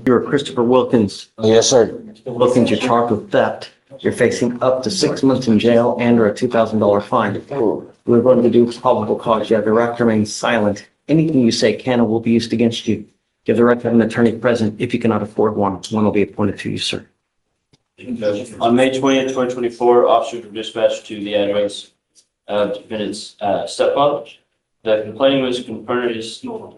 You're Christopher Wilkins. Yes, sir. Wilkins, you're charged with theft. You're facing up to 6 months in jail and or a $2,000 fine. We're going to do probable cause. You have the right to remain silent. Anything you say can or will be used against you. You have the right to have an attorney present. If you cannot afford one will be appointed to you, sir. On May 20th, 2024, officers were dispatched to the address of defendant's stepfather. The complainant was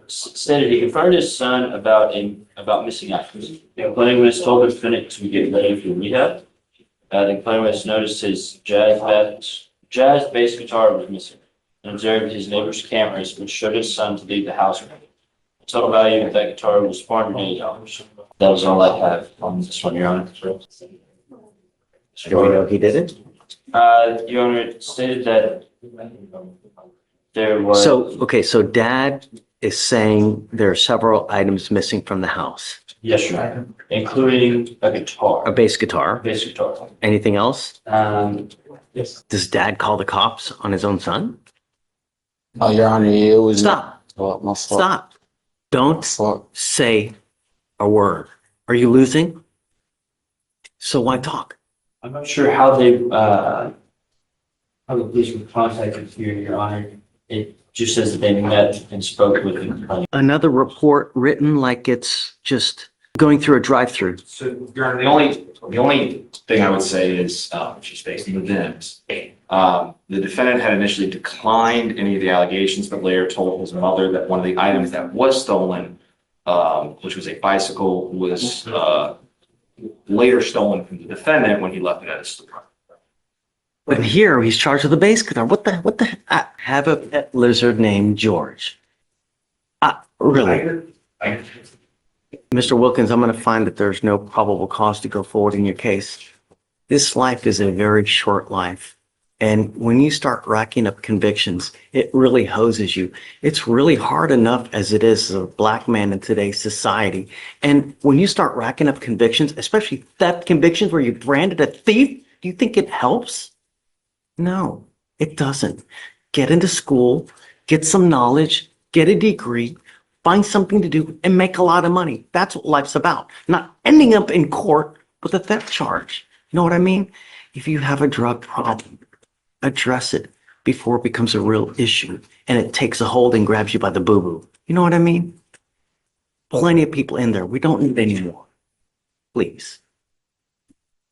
stated he confronted his son about missing items. The complainant was told the defendant to get ready for rehab. The complainant was noticed his jazz bass guitar was missing and observed his neighbor's cameras, which showed his son to leave the house. The total value of that guitar was $480. That was all I have on this one, Your Honor. Do we know he did it? Your Honor, it stated that there was. So dad is saying there are several items missing from the house. Yes, Your Honor, including a guitar. A bass guitar. Bass guitar. Anything else? Yes. Does dad call the cops on his own son? Oh, Your Honor, it was. Stop. Oh, my fault. Stop. Don't say a word. Are you losing? So why talk? I'm not sure how the police were contacted here, Your Honor. It just says that they met and spoke with him. Another report written like it's just going through a drive-through. So, Your Honor, the only thing I would say is, she's facing the VIMs. The defendant had initially declined any of the allegations, but later told his mother that one of the items that was stolen, which was a bicycle, was later stolen from the defendant when he left it at his store. But here he's charged with a bass guitar. What the? I have a pet lizard named George. Really? Mr. Wilkins, I'm going to find that there's no probable cause to go forward in your case. This life is a very short life. And when you start racking up convictions, it really hoses you. It's really hard enough as it is as a black man in today's society. And when you start racking up convictions, especially theft convictions where you branded a thief, do you think it helps? No, it doesn't. Get into school, get some knowledge, get a degree, find something to do, and make a lot of money. That's what life's about. Not ending up in court with a theft charge. You know what I mean? If you have a drug problem, address it before it becomes a real issue and it takes a hold and grabs you by the boo-boo. You know what I mean? Plenty of people in there. We don't need any more. Please.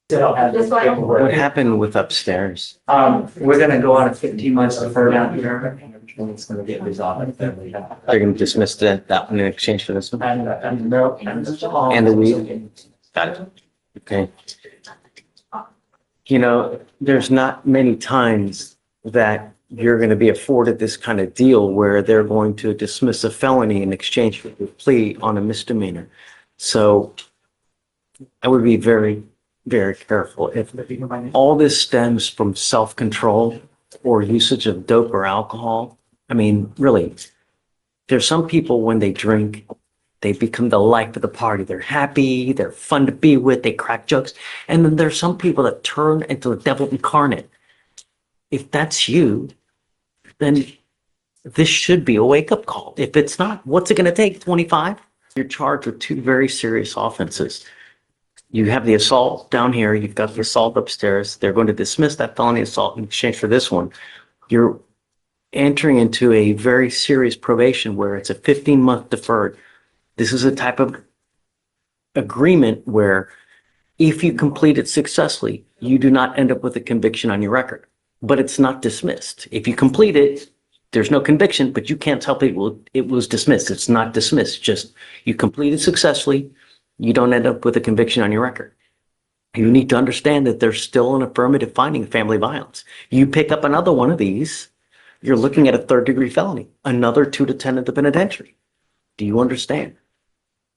What happened with upstairs? We're gonna go on a 15 months defer down here, and everything's gonna get resolved. They're going to dismiss that one in exchange for this one? And And the weed? Got it. Okay. You know, there's not many times that you're going to be afforded this kind of deal where they're going to dismiss a felony in exchange for a plea on a misdemeanor. So I would be very, very careful. If all this stems from self-control or usage of dope or alcohol, I mean, really, there's some people when they drink, they become the life of the party. They're happy, they're fun to be with, they crack jokes. And then there's some people that turn into the devil incarnate. If that's you, then this should be a wake-up call. If it's not, what's it going to take? 25? You're charged with two very serious offenses. You have the assault down here, you've got the assault upstairs. They're going to dismiss that felony assault in exchange for this one. You're entering into a very serious probation where it's a 15-month deferred. This is a type of agreement where if you complete it successfully, you do not end up with a conviction on your record, but it's not dismissed. If you complete it, there's no conviction, but you can't tell people it was dismissed. It's not dismissed. Just you complete it successfully, you don't end up with a conviction on your record. You need to understand that there's still an affirmative finding of family violence. You pick up another one of these, you're looking at a third-degree felony, another 2 to 10 at the penitentiary. Do you understand?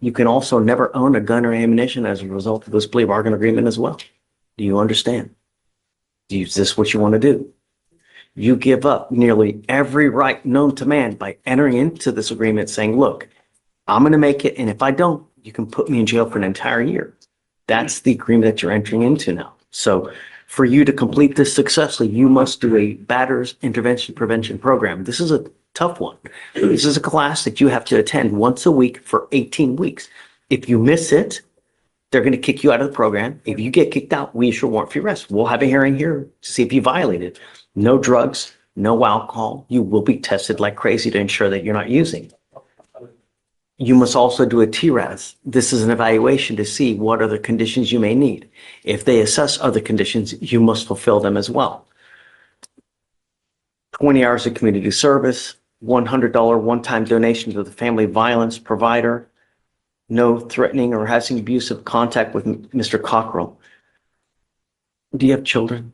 You can also never own a gun or ammunition as a result of this plea bargain agreement as well. Do you understand? Is this what you want to do? You give up nearly every right known to man by entering into this agreement saying, look, I'm going to make it, and if I don't, you can put me in jail for an entire year. That's the agreement that you're entering into now. So for you to complete this successfully, you must do a batter's intervention prevention program. This is a tough one. This is a class that you have to attend once a week for 18 weeks. If you miss it, they're going to kick you out of the program. If you get kicked out, we issue a warrant for your arrest. We'll have a hearing here to see if you violated. No drugs, no alcohol. You will be tested like crazy to ensure that you're not using. You must also do a TRAS. This is an evaluation to see what other conditions you may need. If they assess other conditions, you must fulfill them as well. 20 hours of community service, $100 one-time donation to the family violence provider, no threatening or harassing abusive contact with Mr. Cockrell. Do you have children?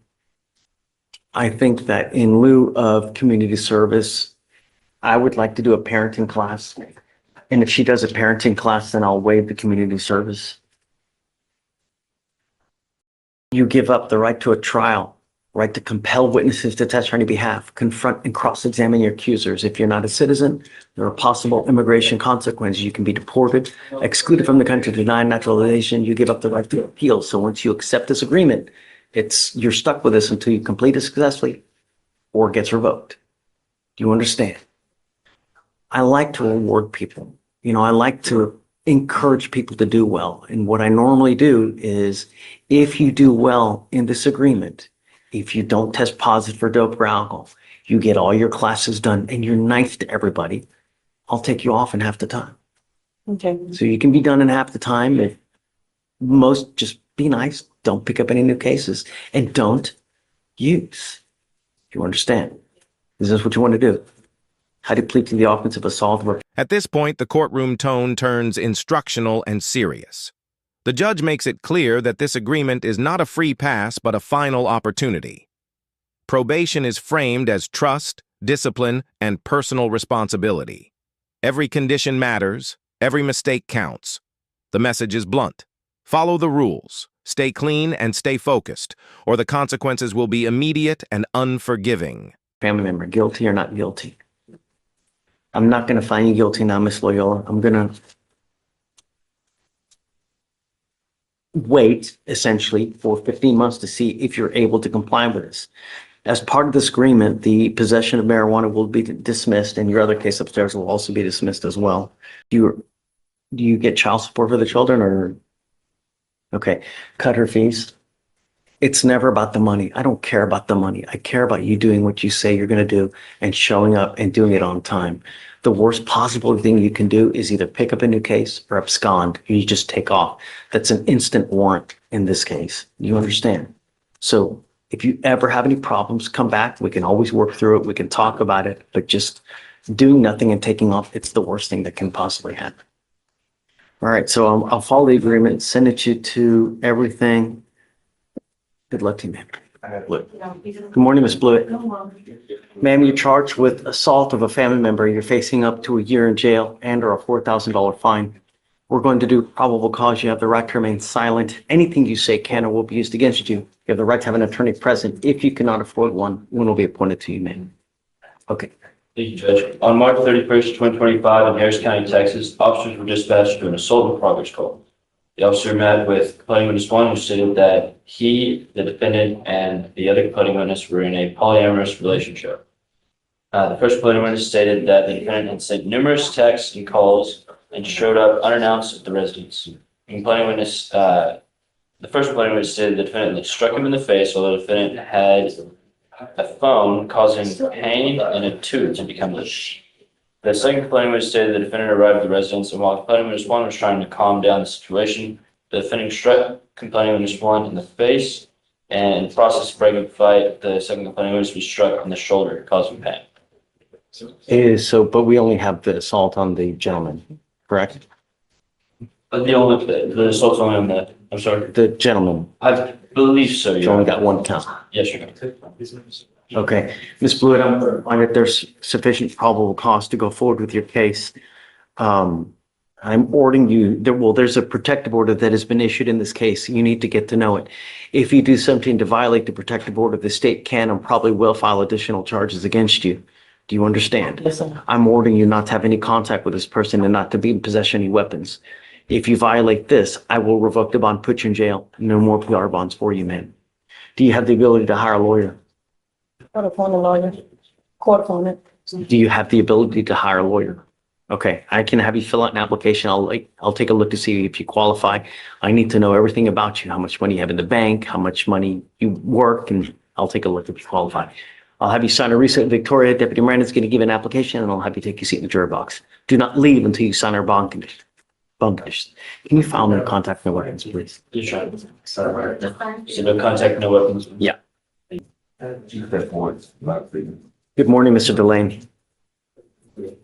I think that in lieu of community service, I would like to do a parenting class. And if she does a parenting class, then I'll waive the community service. You give up the right to a trial, right to compel witnesses to testify on your behalf, confront and cross-examine your accusers. If you're not a citizen, there are possible immigration consequences. You can be deported, excluded from the country, denied naturalization. You give up the right to appeal. So once you accept this agreement, you're stuck with this until you complete it successfully or it gets revoked. Do you understand? I like to reward people. I like to encourage people to do well. And what I normally do is if you do well in this agreement, if you don't test positive for dope or alcohol, you get all your classes done and you're nice to everybody, I'll take you off in half the time. Okay. So you can be done in half the time. If most, just be nice. Don't pick up any new cases and don't use. You understand? Is this what you want to do? How do you plead to the offense of assault? At this point, the courtroom tone turns instructional and serious. The judge makes it clear that this agreement is not a free pass, but a final opportunity. Probation is framed as trust, discipline, and personal responsibility. Every condition matters, every mistake counts. The message is blunt. Follow the rules, stay clean, and stay focused, or the consequences will be immediate and unforgiving. Family member, guilty or not guilty? I'm not going to find you guilty now, Miss Loyola. I'm going to wait, essentially, for 15 months to see if you're able to comply with this. As part of this agreement, the possession of marijuana will be dismissed, and your other case upstairs will also be dismissed as well. Do you get child support for the children, or? Okay, cut her fees. It's never about the money. I don't care about the money. I care about you doing what you say you're going to do and showing up and doing it on time. The worst possible thing you can do is either pick up a new case or abscond. You just take off. That's an instant warrant in this case. You understand? So if you ever have any problems, come back. We can always work through it. We can talk about it. But just doing nothing and taking off, it's the worst thing that can possibly happen. All right, so I'll follow the agreement, send it to everything. Good luck to you, ma'am. Good morning, Ms. Blewett. Ma'am, you're charged with assault of a family member. You're facing up to a year in jail and or a $4,000 fine. We're going to do probable cause. You have the right to remain silent. Anything you say can or will be used against you. You have the right to have an attorney present. If you cannot afford one will be appointed to you, ma'am. Okay. Thank you, Judge. On March 31st, 2025, in Harris County, Texas, officers were dispatched to an assault in progress call. The officer met with complaining witness one, who stated that he, the defendant, and the other complaining witness were in a polyamorous relationship. The first complaining witness stated that the defendant had sent numerous texts and calls and showed up unannounced at the residence. The first complaining witness stated the defendant had struck him in the face, while the defendant had a phone causing pain and a tooth to become loose. The second complaining witness stated the defendant arrived at the residence, and while complaining witness one was trying to calm down the situation, the defendant struck complaining witness one in the face, and in the process of breaking the fight, the second complaining witness was struck in the shoulder, causing pain. It is so, but we only have the assault on the gentleman, correct? But the assault's only on the, I'm sorry, The gentleman, I believe so, you Your only Honor. got one count. Yes, Your Honor. Okay, Ms. Blewett, I'm going to find that there's sufficient probable cause to go forward with your case. I'm ordering you, there's a protective order that has been issued in this case. You need to get to know it. If you do something to violate the protective order, the state can and probably will file additional charges against you. Do you understand? Yes, sir. I'm ordering you not to have any contact with this person and not to be in possession of any weapons. If you violate this, I will revoke the bond, put you in jail. No more PR bonds for you, man. Do you have the ability to hire a lawyer? Court appointed lawyer, court appointed. Do you have the ability to hire a lawyer? Okay, I can have you fill out an application. I'll take a look to see if you qualify. I need to know everything about you, how much money you have in the bank, how much money you work, and I'll take a look if you qualify. I'll have you sign a receipt. Victoria, Deputy Miranda's going to give you an application, and I'll have you take your seat in the jury box. Do not leave until you sign our bond condition. Bond conditions. Can you file no contact, no weapons, please? Yes, Your Honor. So no contact, no weapons. Yeah. Good morning, Mr. Delaney.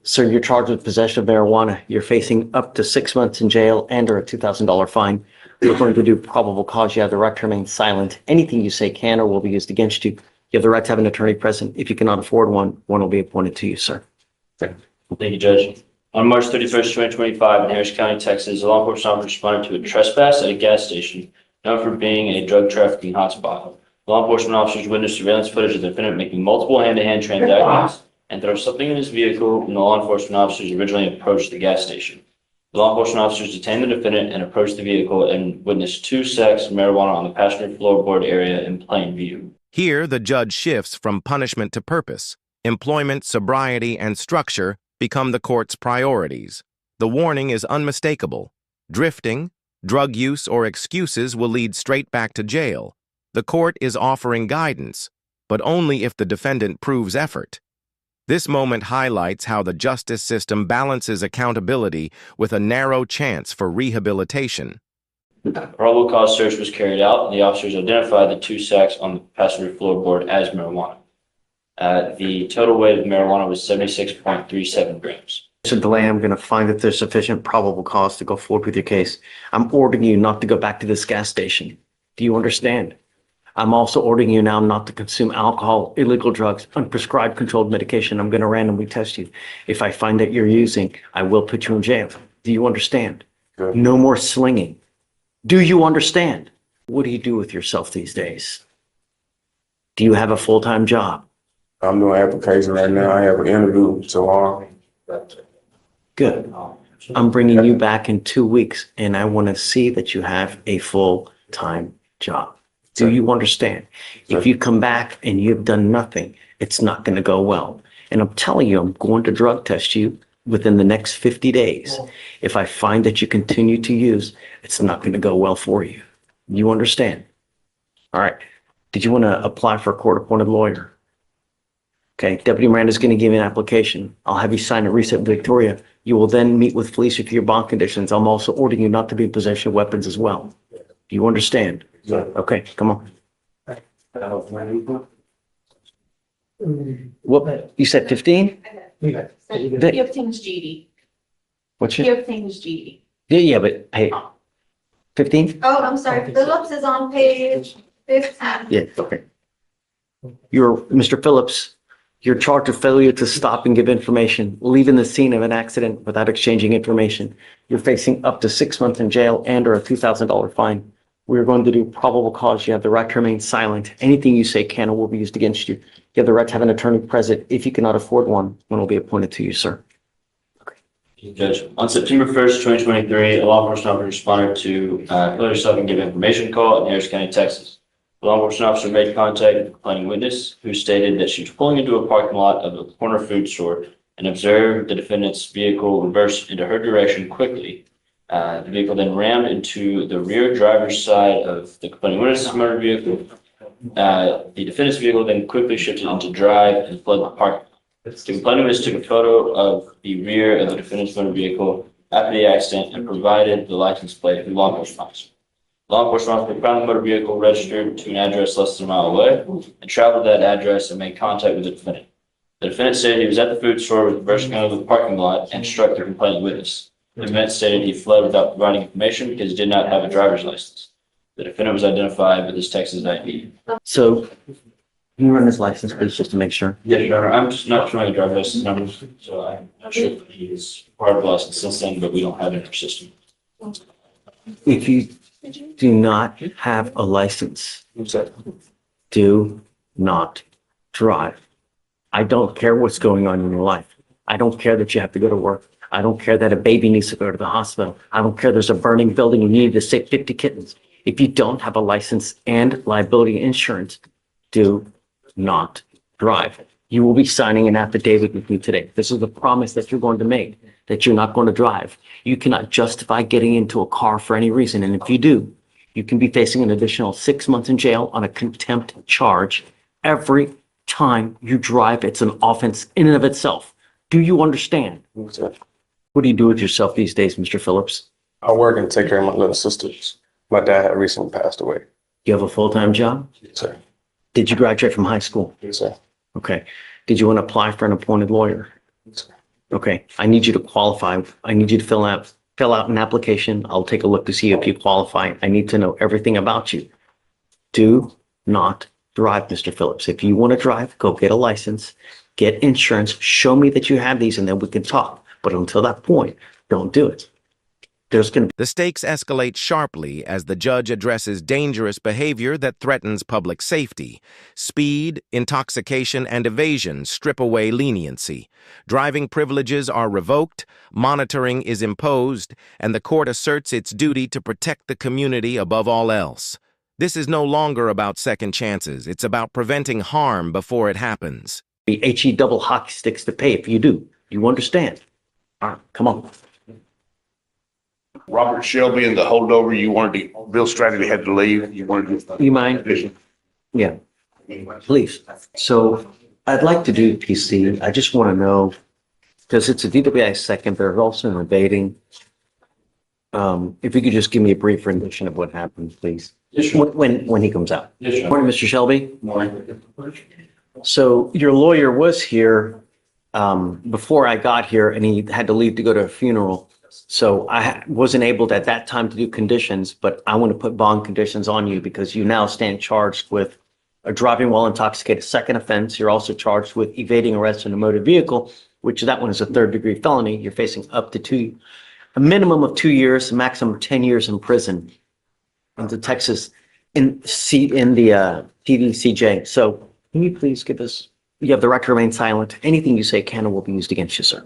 Sir, you're charged with possession of marijuana. You're facing up to 6 months in jail and or a $2,000 fine. We're going to do probable cause. You have the right to remain silent. Anything you say can or will be used against you. You have the right to have an attorney present. If you cannot afford one, one will be appointed to you, sir. Thank you, Judge. On March 31st, 2025, in Harris County, Texas, a law enforcement officer responded to a trespass at a gas station known for being a drug trafficking hotspot. Law enforcement officers witnessed surveillance footage of the defendant making multiple hand-to-hand transactions and throw something in his vehicle when the law enforcement officers originally approached the gas station. The law enforcement officers detained the defendant and approached the vehicle and witnessed 2 sacks of marijuana on the passenger floorboard area in plain view. Here, the judge shifts from punishment to purpose. Employment, sobriety, and structure become the court's priorities. The warning is unmistakable. Drifting, drug use, or excuses will lead straight back to jail. The court is offering guidance, but only if the defendant proves effort. This moment highlights how the justice system balances accountability with a narrow chance for rehabilitation. A probable cause search was carried out, and the officers identified the 2 sacks on the passenger floorboard as marijuana. The total weight of marijuana was 76.37 grams. Mr. Delaney, I'm going to find that there's sufficient probable cause to go forward with your case. I'm ordering you not to go back to this gas station. Do you understand? I'm also ordering you now not to consume alcohol, illegal drugs, unprescribed controlled medication. I'm going to randomly test you. If I find that you're using, I will put you in jail. Do you understand? Good. No more slinging. Do you understand? What do you do with yourself these days? Do you have a full-time job? I'm doing application right now. I have an interview tomorrow. Good. I'm bringing you back in 2 weeks, and I want to see that you have a full-time job. Do you understand? If you come back and you've done nothing, it's not going to go well. And I'm telling you, I'm going to drug test you within the next 50 days. If I find that you continue to use, it's not going to go well for you. You understand? All right. Did you want to apply for a court-appointed lawyer? Okay. Deputy Miranda's going to give you an application. I'll have you sign a receipt with Victoria. You will then meet with Fleischer for your bond conditions. I'm also ordering you not to be in possession of weapons as well. Do you understand? Okay, come on. What, you said 15? He obtains GED. What's He your, obtains GED. yeah, but hey, 15? Oh, I'm sorry. Phillips is on page 15. Yeah, okay. You're, Mr. Phillips, you're charged with failure to stop and give information, leaving the scene of an accident without exchanging information. You're facing up to 6 months in jail and or a $2,000 fine. We're going to do probable cause. You have the right to remain silent. Anything you say can or will be used against you. You have the right to have an attorney present. If you cannot afford one, one will be appointed to you, sir. Judge, on September 1st, 2023, a law enforcement officer responded to failure to stop and give information call in Harris County, Texas. The law enforcement officer made contact with the complaining witness, who stated that she was pulling into a parking lot of a corner food store and observed the defendant's vehicle reverse into her direction quickly. The vehicle then rammed into the rear driver's side of the complaining witness's motor vehicle. The defendant's vehicle then quickly shifted into drive and fled the parking lot. The complaining witness took a photo of the rear of the defendant's motor vehicle after the accident and provided the license plate to the law enforcement officer. Law enforcement officer found the motor vehicle registered to an address less than a mile away and traveled to that address and made contact with the defendant. The defendant stated he was at the food store with reversing out of the parking lot and struck the complaining witness. The defendant stated he fled without providing information because he did not have a driver's license. The defendant was identified with his Texas ID. So can you run his license, please, just to make sure? Yes, Your Honor. I'm just not showing the driver's license numbers, so I'm not sure if he is part of the license since then, but we don't have it in our system. If you do not have a license, do not drive. I don't care what's going on in your life. I don't care that you have to go to work. I don't care that a baby needs to go to the hospital. I don't care there's a burning building and you need to save 50 kittens. If you don't have a license and liability insurance, do not drive. You will be signing an affidavit with me today. This is the promise that you're going to make. that you're not going to drive. You cannot justify getting into a car for any reason. And if you do, you can be facing an additional 6 months in jail on a contempt charge every time you drive. It's an offense in and of itself. Do you understand? Yes, sir. What do you do with yourself these days, Mr. Phillips? I work and take care of my little sisters. My dad had recently passed away. You have a full-time job? Yes, sir. Did you graduate from high school? Yes, sir. Okay. Did you want to apply for an appointed lawyer? Yes, sir. Okay. I need you to qualify. I need you to fill out an application. I'll take a look to see if you qualify. I need to know everything about you. Do not drive, Mr. Phillips. If you want to drive, go get a license, get insurance, show me that you have these, and then we can talk. But until that point, don't do it. There's going to The stakes escalate sharply as the judge addresses dangerous behavior that threatens public safety. Speed, intoxication, and evasion strip away leniency. Driving privileges are revoked, monitoring is imposed, and the court asserts its duty to protect the community above all else. This is no longer about second chances. It's about preventing harm before it happens. be HE double hockey sticks to pay if you do. You understand? All right, come on. Robert Shelby and the holdover, you wanted to, Bill Stratton had to leave, you wanted to. You mind? Yeah, please. So I'd like to do PC. I just want to know, because it's a DWI second, there's also an evading. If you could just give me a brief rendition of what happened, please. Yes, sure. When he comes out. Yes, sure. Morning, Mr. Shelby. Morning. So your lawyer was here before I got here, and he had to leave to go to a funeral. So I wasn't able at that time to do conditions, but I want to put bond conditions on you because you now stand charged with a driving while intoxicated, second offense. You're also charged with evading arrest in a motor vehicle, which that one is a third-degree felony. You're facing up to a minimum of 2 years, a maximum of 10 years in prison in the Texas in the TVCJ. So can you please give us? You have the right to remain silent. Anything you say can and will be used against you, sir.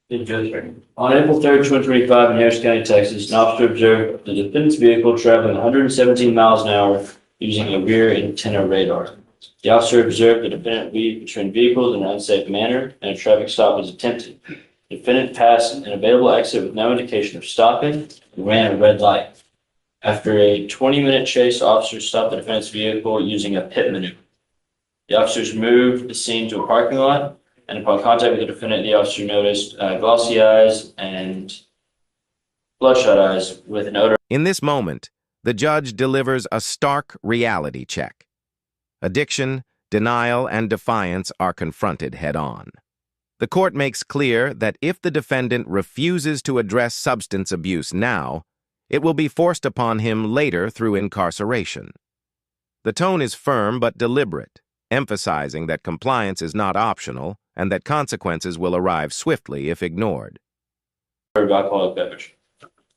Good judge. On April 3rd, 2025, in Harris County, Texas, an officer observed the defendant's vehicle traveling 117 miles an hour using a rear antenna radar. The officer observed the defendant weave between vehicles in an unsafe manner, and a traffic stop was attempted. The defendant passed an available exit with no indication of stopping and ran a red light. After a 20-minute chase, officers stopped the defendant's vehicle using a pit maneuver. The officers moved the scene to a parking lot, and upon contact with the defendant, the officer noticed glossy eyes and bloodshot eyes with an odor. In this moment, the judge delivers a stark reality check. Addiction, denial, and defiance are confronted head-on. The court makes clear that if the defendant refuses to address substance abuse now, it will be forced upon him later through incarceration. The tone is firm but deliberate, emphasizing that compliance is not optional and that consequences will arrive swiftly if ignored. Of alcoholic beverage.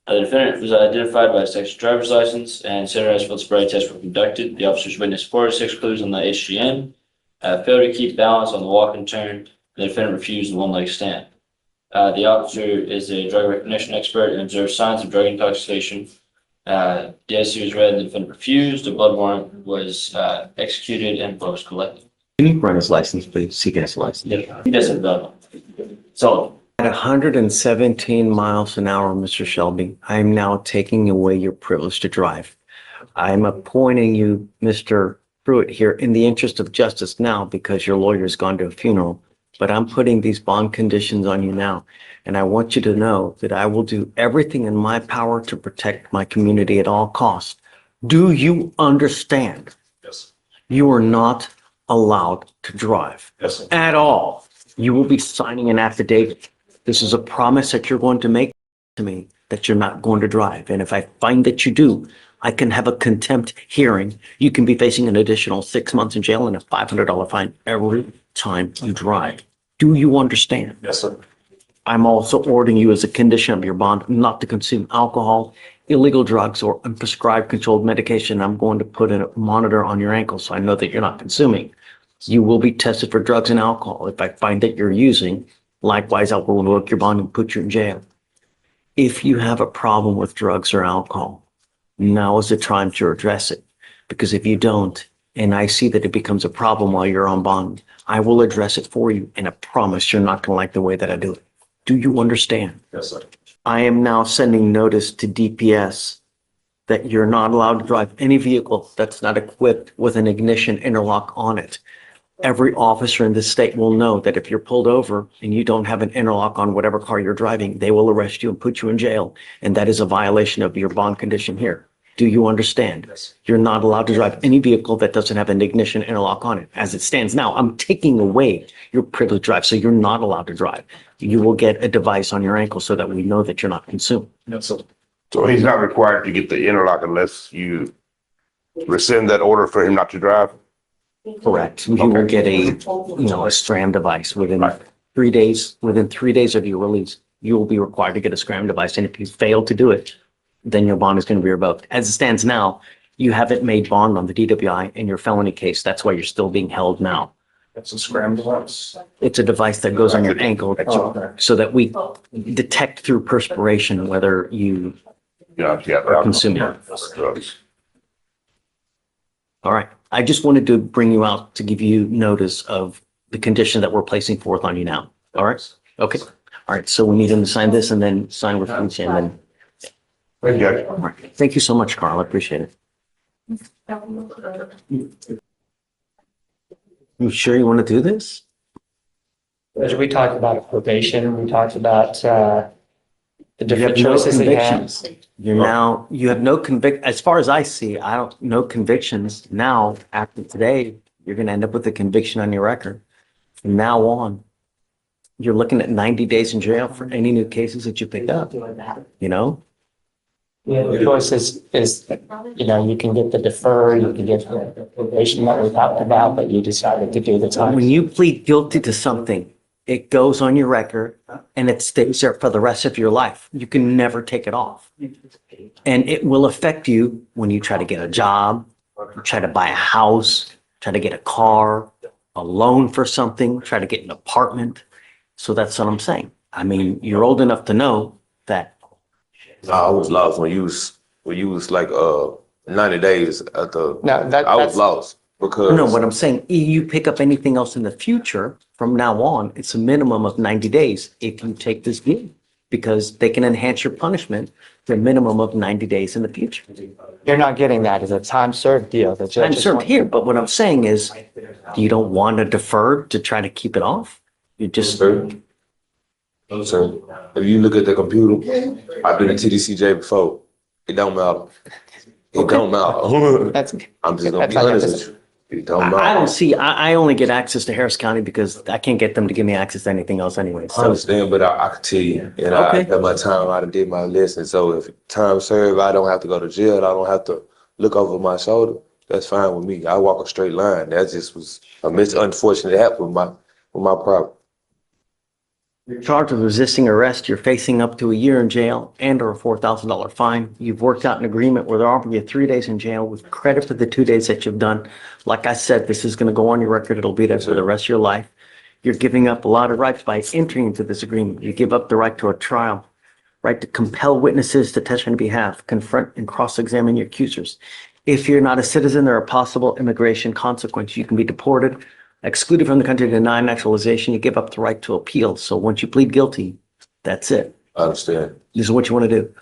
The defendant was identified by his Texas driver's license, and standardized field sobriety tests were conducted. The officers witnessed 4 to 6 clues on the HGN, failed to keep balance on the walk and turn. The defendant refused the one-leg stand. The officer is a drug recognition expert and observed signs of drug intoxication. The SC was read, the defendant refused. A blood warrant was executed and blood was collected. Can you run his license, please? He gets a license. He doesn't know. So, At 117 miles an hour, Mr. Shelby, I'm now taking away your privilege to drive. I'm appointing you, Mr. Pruitt, here in the interest of justice now because your lawyer's gone to a funeral. But I'm putting these bond conditions on you now. And I want you to know that I will do everything in my power to protect my community at all costs. Do you understand? Yes. You are not allowed to drive Yes. at all. You will be signing an affidavit. This is a promise that you're going to make to me that you're not going to drive. And if I find that you do, I can have a contempt hearing. You can be facing an additional 6 months in jail and a $500 fine every time you drive. Do you understand? Yes, sir. I'm also ordering you as a condition of your bond not to consume alcohol, illegal drugs, or unprescribed controlled medication. I'm going to put a monitor on your ankle so I know that you're not consuming. You will be tested for drugs and alcohol. If I find that you're using, likewise, I will revoke your bond and put you in jail. If you have a problem with drugs or alcohol, now is the time to address it. Because if you don't, and I see that it becomes a problem while you're on bond, I will address it for you. And I promise you're not going to like the way that I do it. Do you understand? Yes, sir. I am now sending notice to DPS that you're not allowed to drive any vehicle that's not equipped with an ignition interlock on it. Every officer in this state will know that if you're pulled over and you don't have an interlock on whatever car you're driving, they will arrest you and put you in jail. And that is a violation of your bond condition here. Do you understand? You're not allowed to drive any vehicle that doesn't have an ignition interlock on it. As it stands now, I'm taking away your privilege to drive, so you're not allowed to drive. You will get a device on your ankle so that we know that you're not consumed. So he's not required to get the interlock unless you rescind that order for him not to drive? Correct. You will get a STRAM device within 3 days. Within 3 days of your release, you will be required to get a STRAM device. And if you fail to do it, then your bond is going to be revoked. As it stands now, you haven't made bond on the DWI in your felony case. That's why you're still being held now. That's a scram device. It's a device that goes on your ankle so that we detect through perspiration whether you Yeah. are consuming. Drugs. All right. I just wanted to bring you out to give you notice of the condition that we're placing forth on you now. All right? Okay. All right. So we need him to sign this and then sign with Felicia and then. Thank you. All right. Thank you so much, Carl. I appreciate it. You sure you want to do this? As we talked about probation, we talked about the You different have no choices they have. convictions. You have no as far as I see, no convictions. Now, after today, you're going to end up with a conviction on your record. From now on, you're looking at 90 days in jail for any new cases that you pick up, you know? Yeah, the choice is, you can get the defer, you can get the probation that we talked about, but you decided to do the time. When you plead guilty to something, it goes on your record and it stays there for the rest of your life. You can never take it off. And it will affect you when you try to get a job, try to buy a house, try to get a car, a loan for something, try to get an apartment. So that's what I'm saying. I mean, you're old enough to know that. I was lost when you was like 90 days at the. No, I was lost because. No, what I'm saying, you pick up anything else in the future from now on, it's a minimum of 90 days if you take this deal, because they can enhance your punishment to a minimum of 90 days in the future. You're not getting that as a time served deal. The I'm judge served here, but what I'm saying is, you don't want to defer to try to keep it off? You just, Sir, if you look at the computer, I've been in TDCJ before. It don't matter. It don't matter. That's, I'm just gonna be That's like honest a- with you. It don't matter. I don't see, I only get access to Harris County because I can't get them to give me access to anything else anyway. I So, understand, but I can tell you, and Okay. I had my time, I done did my lesson. So if time served, I don't have to go to jail. I don't have to look over my shoulder. That's fine with me. I walk a straight line. That just was a unfortunate happen with my property. you're charged with resisting arrest. You're facing up to a year in jail and or a $4,000 fine. You've worked out an agreement where they're offering you 3 days in jail with credit for the 2 days that you've done. Like I said, this is going to go on your record. It'll be there for the rest of your life. You're giving up a lot of rights by entering into this agreement. You give up the right to a trial, right to compel witnesses to testify on your behalf, confront and cross-examine your accusers. If you're not a citizen, there are possible immigration consequences. You can be deported, excluded from the country, denied naturalization. You give up the right to appeal. So once you plead guilty, that's it. I understand. This is what you want to do.